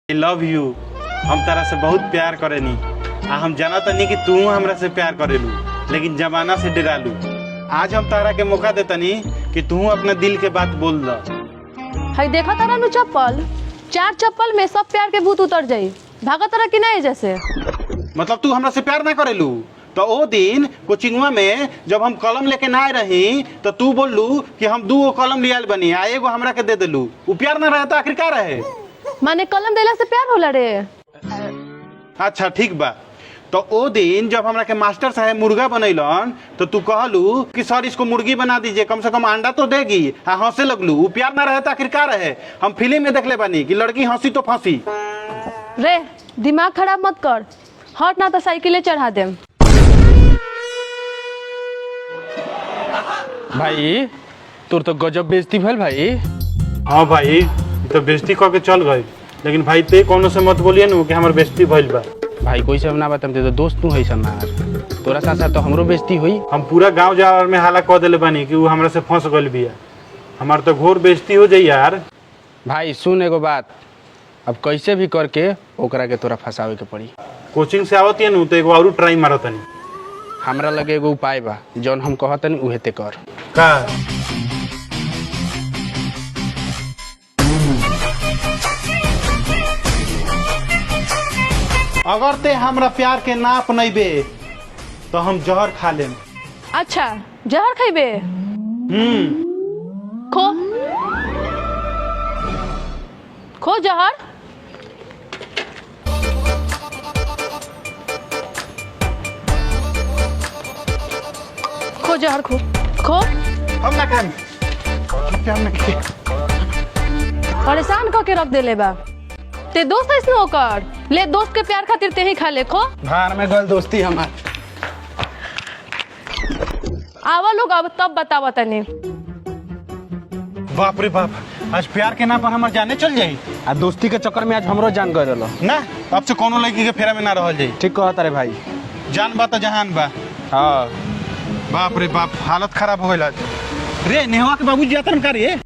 I love you. हम तारा से बहुत प्यार करेनी आ हम जाना तनी कि तू हमरा से प्यार करेलू, लेकिन जमाना से डरालू। आज हम तारा के मौका देतनी कि तू अपना दिल के बात बोल द। हई देखा तारा नु चप्पल, 4 चप्पल में सब प्यार के भूत उतर जाई। भागा तारा कि नहीं जैसे? मतलब तू हमरा से प्यार ना करेलू? तो ओ दिन कोचिंगवा में जब हम कलम लेके ना आए रही तो तू बोललू कि हम 2 कलम लियाल बनी आ एगो हमरा के दे देलू। उ प्यार ना रहे तो आखिर का रहे? माने कलम देला से प्यार होला रे? अच्छा ठीक बा। तो ओ दिन जब हमरा के मास्टर साहब मुर्गा बनैलन तो तू कहलू कि सर इसको मुर्गी बना दीजिए, कम से कम अंडा तो देगी। हाँ हंसे लगलू। उ प्यार ना रहे तो आखिर का रहे? हम फिल्म में देखले बानी कि लड़की हंसी तो फांसी। रे दिमाग खराब मत कर, हट ना तो साइकिले चढ़ा देम। भाई तोर तो गजब बेइज्जती भइल भाई। हाँ भाई तो बेइज्जती करके चल गए, लेकिन भाई ते कोनो से मत बोलिए ना कि हमार बेइज्जती भइल बा। भाई कोई सब ना बताम ते तो दोस्त तू है सनार, तोरा साथ साथ तो हमरो बेइज्जती हुई। हम पूरा गांव जावर में हाला कह देले बानी कि उ हमरा से फंस गइल बिया। हमार तो घोर बेइज्जती हो जाई यार। भाई सुन एगो बात, अब कैसे भी करके ओकरा के तोरा फंसावे के पड़ी। कोचिंग से आवत है नु तो एगो और ट्राई मारतनी। हमरा लगे एगो उपाय बा, जौन हम कहतनी उहे ते कर। का? अगर ते हमरा प्यार के ना अपनैबे तो हम जहर खा लेम। अच्छा जहर खइबे? खो खो जहर। खो जहर खो खो। हम ना खाएम। प्यार ना के परेशान करके रख देले बा। ते दोस्त ऐसे होकर ले, दोस्त के प्यार खातिर ते ही खा ले। खो भार में गल दोस्ती हमार। आवा लोग अब तब बतावा तनी। बाप रे बाप, आज प्यार के नाम पर हमार जाने चल जाई। आ दोस्ती के चक्कर में आज हमरो जान गए रहलो ना अब से कोनो लड़की के फेरा में ना रहल जाई। ठीक कहत रे भाई। जान बा तो जहान बा। हाँ बाप रे बाप, हालत खराब हो गइल आज। रे नेहवा के बाबूजी जातन का रे?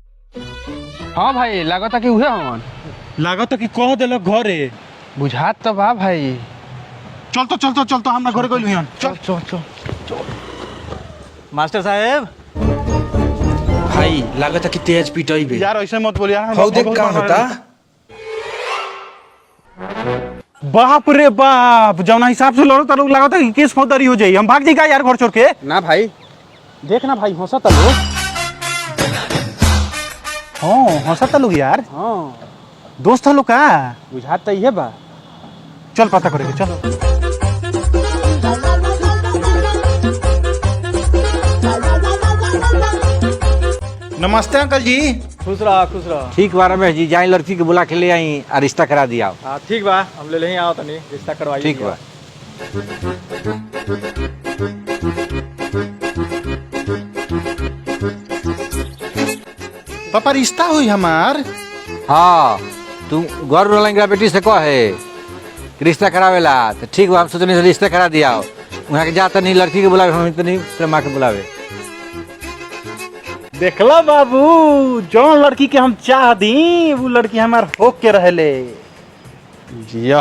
हाँ भाई लागत कि उहे हमन। लागत कि कह देलक घरे। बुझात तो बा भाई। चल तो हमरा घरे गइल हियन। चल चल चल मास्टर साहेब भाई लागत है कि तेज पिटाई बे। यार ऐसे मत बोल यार। हौ देख का होता। बाप रे बाप, जौना हिसाब से लड़ो लोग लागत है कि केस फौजदारी हो जाई। हम भाग जाई का यार घर छोड़ के? ना भाई देख ना भाई हंसत लोग। हां हंसत लोग यार। हाँ दोस्त लोग का बुझात तो इहे बा। चल पता करेंगे। चलो नमस्ते अंकल जी। खुश रहा खुश रहा। ठीक बा रमेश जी, जाए लड़की के बुला के ले आई और रिश्ता करा दिया। हाँ ठीक बा, हम ले ही आओ तनी रिश्ता करवाइए। ठीक बा। पापा रिश्ता हुई हमार। हाँ तू गौर लंगरा बेटी से कह है कि रिश्ता करावेला तो ठीक बा। हम सोचने से रिश्ता करा दिया। वहाँ के जाता नहीं लड़की के बुलावे, हम तो नहीं तेरे माँ के बुलावे। देखला बाबू, जो लड़की के हम चाह दी वो लड़की हमार होक के रहले। जिया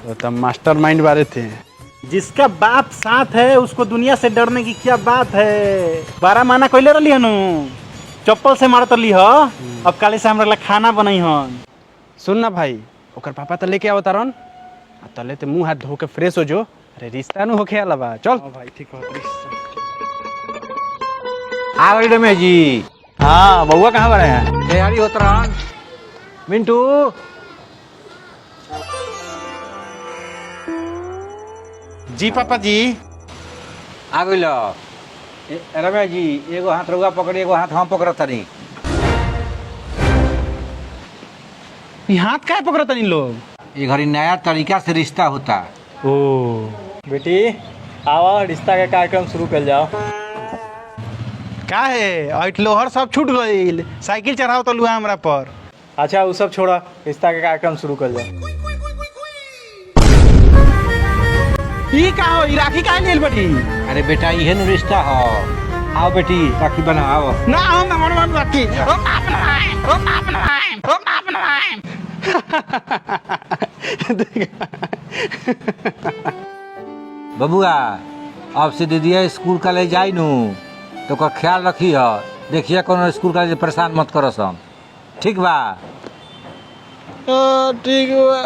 वो तो मास्टर माइंड वाले थे। जिसका बाप साथ है उसको दुनिया से डरने की क्या बात है। 12 माना कोइले रहली हनु, चप्पल से मारत ली हो। अब काले से हमरा ला खाना बनई हन। सुन ना भाई, ओकर पापा तो लेके आवत रन, तले ते मुंह हाथ धो के फ्रेश हो जो। अरे रिश्ता नु होखे आला बा। चल भाई ठीक हो। आ गई रमेश जी। हाँ बउआ कहाँ बड़े हैं? तैयारी होता रहा। मिंटू जी पापा जी। आ गई लो। रमेश जी एगो हाथ रउआ पकड़ी, एगो हाथ हम पकड़त तनी। ये हाथ काहे पकड़त इन लोग? ये घड़ी नया तरीका से रिश्ता होता। ओ बेटी आवा रिश्ता का कार्यक्रम शुरू कर जाओ। का है आइट लोहर सब छूट गइल। साइकिल चढ़ाओ तो लुआ हमरा पर। अच्छा वो सब छोड़ा, रिश्ता का कार्यक्रम शुरू कर जाओ। ई का हो, ई राखी काहे लेल बड़ी? अरे बेटा ये न रिश्ता हो। आओ बेटी राखी बनाओ। ना हम मन राखी। बबुआ अब से दीदिया स्कूल कॉलेज जाई नू तो ओकर ख्याल रखी ह देखिए कोनो स्कूल कॉलेज परेशान मत करो सन ठीक बा ठीक बा